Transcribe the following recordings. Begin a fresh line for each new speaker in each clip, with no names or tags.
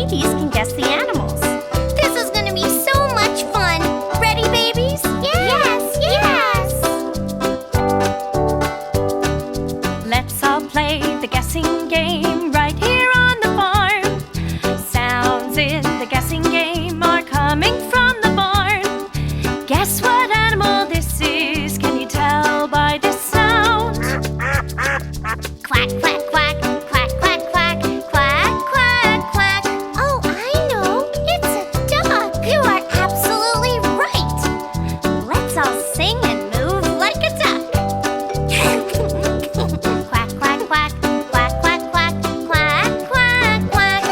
babies can guess the animals. This is gonna be so much fun! Ready, babies? Yes, yes! Let's all play the guessing game right here on the farm. Sounds in the guessing game are coming from the barn. Guess what animal this is? Can you tell by this sound? Quack, quack, quack, quack, quack, quack, quack, quack, quack. Oh, I know. It's a duck. You are absolutely right. Let's all sing and move like a duck. Quack, quack, quack, quack, quack, quack, quack, quack, quack.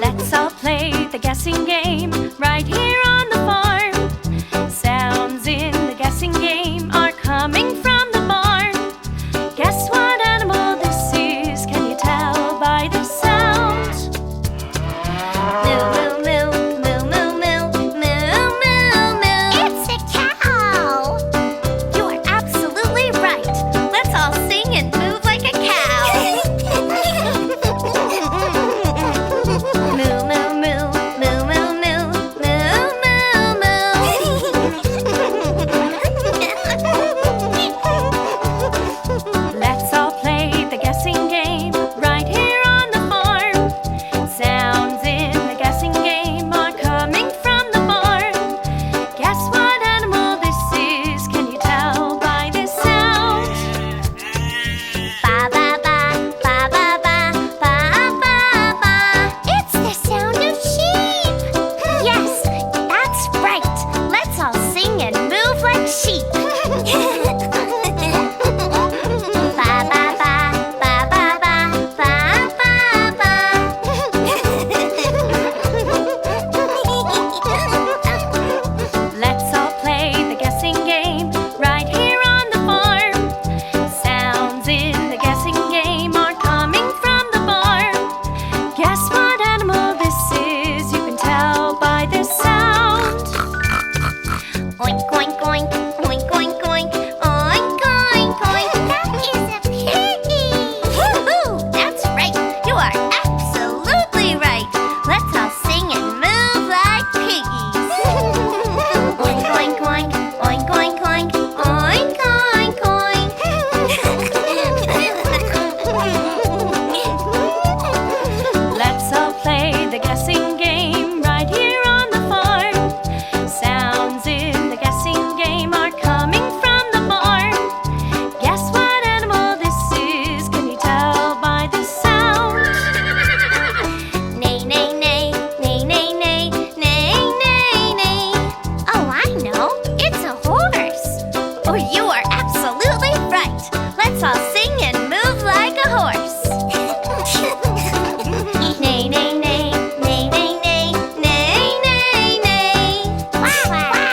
Let's all play the guessing game right here on the farm. Sounds in the guessing game are coming from the barn. Guess what animal this is? Can you tell by the sound? Moo, moo, moo, moo, moo, moo, moo, moo. It's a cow! You are absolutely right. Let's all sing and move like a cow. Moo, moo, moo, moo, moo, moo, moo, moo, moo. Let's all play the guessing game right here on the farm. Sounds in the guessing game are coming from the barn. Guess what animal this is? Can you tell by this sound? Ba ba ba, ba ba ba, ba ba ba. It's the sound of sheep. Yes, that's right. Let's all sing and move like sheep. Ba ba ba, ba ba ba, ba ba ba. Let's all play the guessing game right here on the farm. Sounds in the guessing game are coming from the barn. Guess what animal this is? You can tell by this sound. Oink, oink, oink, oink, oink, oink, oink, oink, oink. That is a piggy! Woo-hoo! That's right. You are absolutely right. Let's all sing and move like piggies. Oink, oink, oink, oink, oink, oink, oink, oink, oink. Let's all play the guessing game right here on the farm. Sounds in the guessing game are coming from the barn. Guess what animal this is? Can you tell by the sound? Neigh, neigh, neigh, neigh, neigh, neigh, neigh, neigh, neigh. Oh, I know. It's a horse. Oh, you are absolutely right. Let's all sing and move like a horse. Neigh, neigh, neigh, neigh, neigh, neigh, neigh, neigh, neigh. Quack, quack, quack.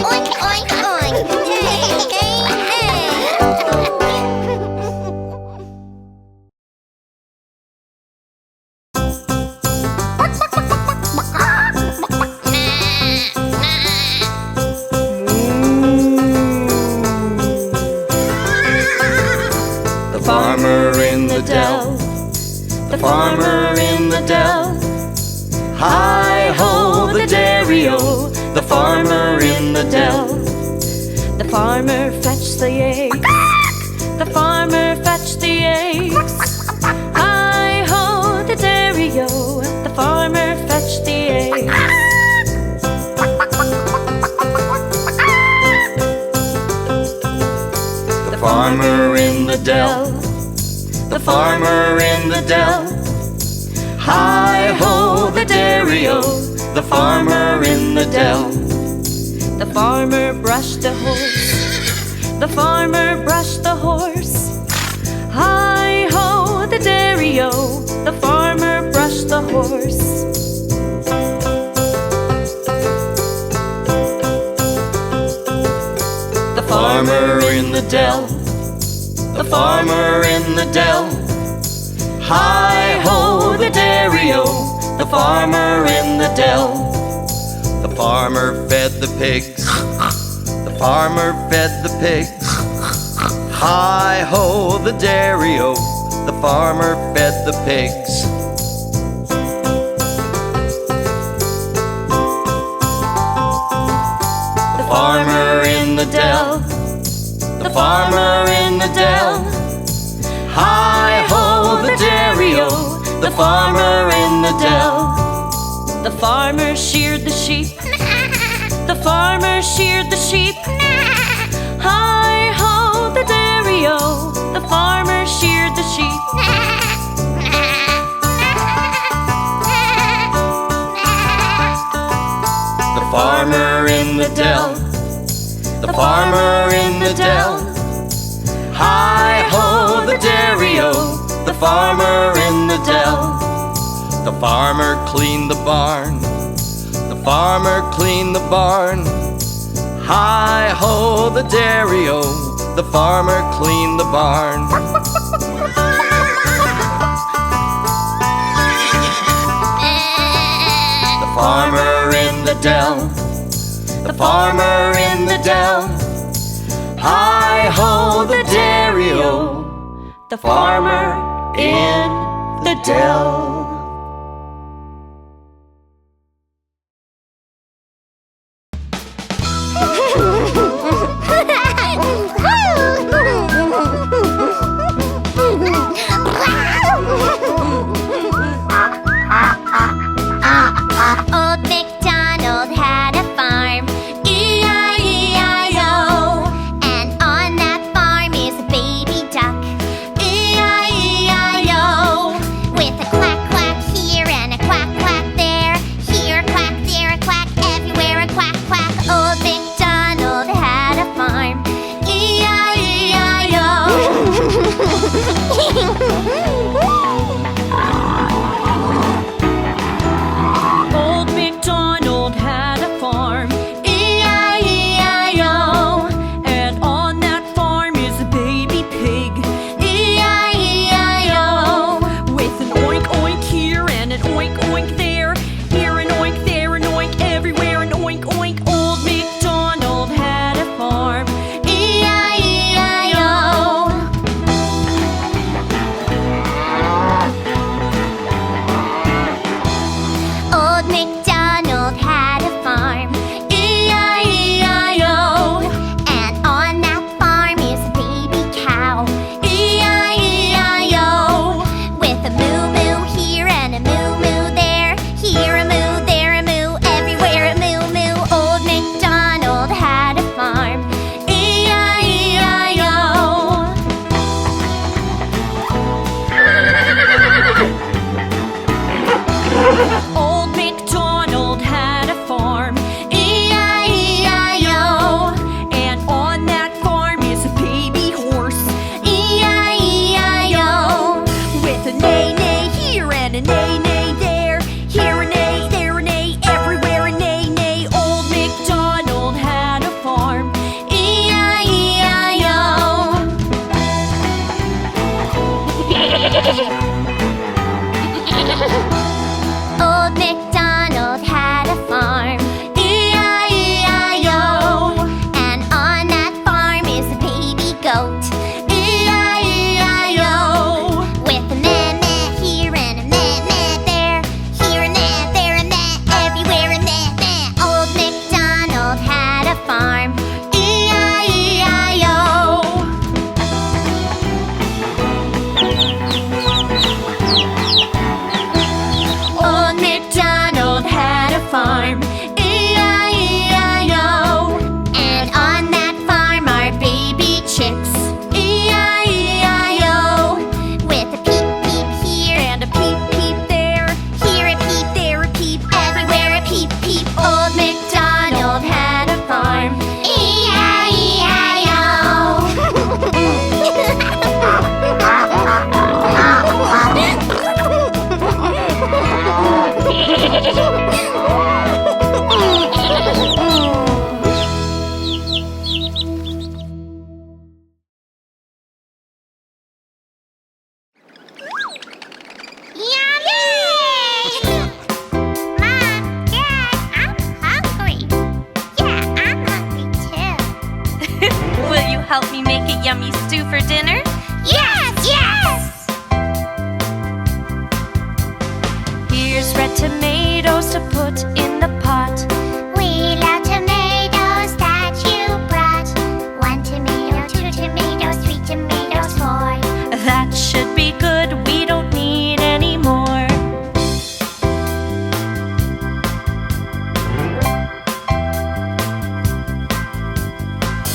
Oink, oink, oink. Neigh, neigh,
The farmer in the dell, the farmer in the dell. Hi-ho, the dairy-o, the farmer in the dell.
The farmer fetched the eggs. The farmer fetched the eggs. Hi-ho, the dairy-o. The farmer fetched the eggs.
The farmer in the dell, the farmer in the dell. Hi-ho, the dairy-o, the farmer in the dell.
The farmer brushed the horse. The farmer brushed the horse. Hi-ho, the dairy-o. The farmer brushed the horse.
The farmer in the dell, the farmer in the dell. Hi-ho, the dairy-o, the farmer in the dell. The farmer fed the pigs, the The farmer fed the pigs. Hi-ho, the dairy-o. The farmer fed the pigs. The farmer in the dell. The farmer in the dell. Hi-ho, the dairy-o. The farmer in the dell.
The farmer sheared the sheep. The farmer sheared the sheep. Hi-ho, the dairy-o. The farmer sheared the sheep.
The farmer in the dell. The farmer in the dell. Hi-ho, the dairy-o. The farmer in the dell. The farmer cleaned the barn. The farmer cleaned the barn. Hi-ho, the dairy-o. The farmer cleaned the barn. The farmer in the dell. The farmer in the dell. Hi-ho, the dairy-o.
The farmer in the dell.
Old McDonald had a farm, E-I-E-I-O. And on that farm is a baby duck, E-I-E-I-O. With a quack, quack, yummy stew for dinner?
Yes, yes!
Here's red tomatoes to put in the pot.
We love tomatoes that you brought. 1 tomato, 2 tomatoes, 3 tomatoes, 4.
That should be good, we don't need any more.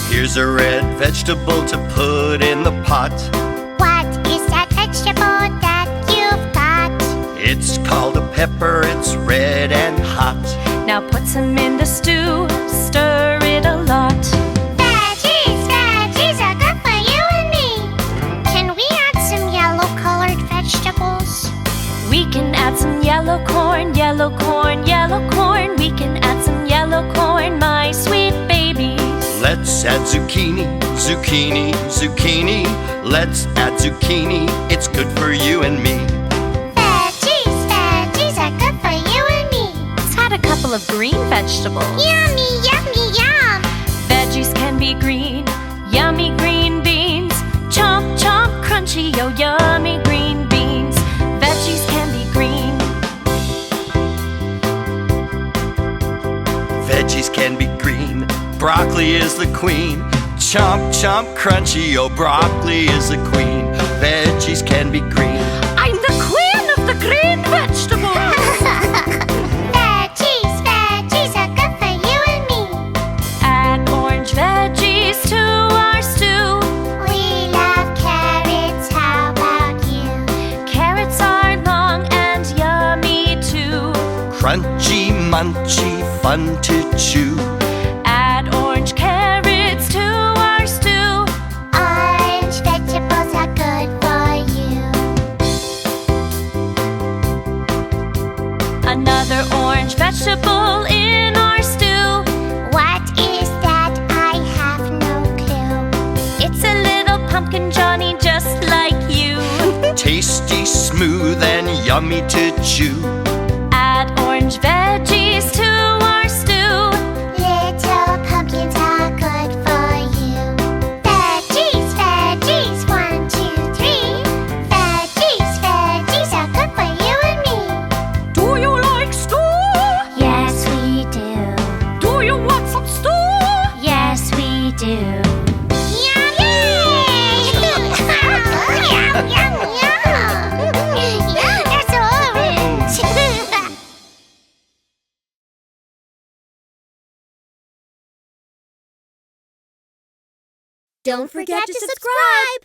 Here's a red vegetable to put in the pot.
What is that vegetable that you've got?
It's called a pepper, it's red and hot.
Now put some in the stew, stir it a lot.
Veggies, veggies are good for you and me. Can we add some yellow-colored vegetables?
We can add some yellow corn, yellow corn, yellow corn. We can add some yellow corn, my sweet babies.
Let's add zucchini, zucchini, zucchini. Let's add zucchini, it's good for you and me.
Veggies, veggies are good for you and me.
Let's add a couple of green vegetables.
Yummy, yummy, yum!
Veggies can be green, yummy green beans. Chomp, chomp, crunchy, yo, yummy green beans. Veggies can be green.
Veggies can be green, broccoli is the queen. Chomp, chomp, crunchy, oh, broccoli is the queen. Veggies can be green.
I'm the queen of the green vegetables.
Veggies, veggies are good for you and me.
Add orange veggies to our stew.
We love carrots, how about you?
Carrots are long and yummy too.
Crunchy, munchy, fun to chew.
Add orange carrots to our stew.
Orange vegetables are good for you.
Another orange vegetable in our stew.
What is that? I have no clue.
It's a little pumpkin, Johnny, just like you.
Tasty, smooth, and yummy to chew.
Add orange veggies to our stew.
Little pumpkins are good for you. Veggies, veggies, 1, 2, 3. Veggies, veggies are good for you and me.
Do you like stew?
Yes, we do.
Do you want some stew?
Yes, we do. Yum! Yay! Yum, yum, yum! Yum, that's orange! Don't forget to subscribe!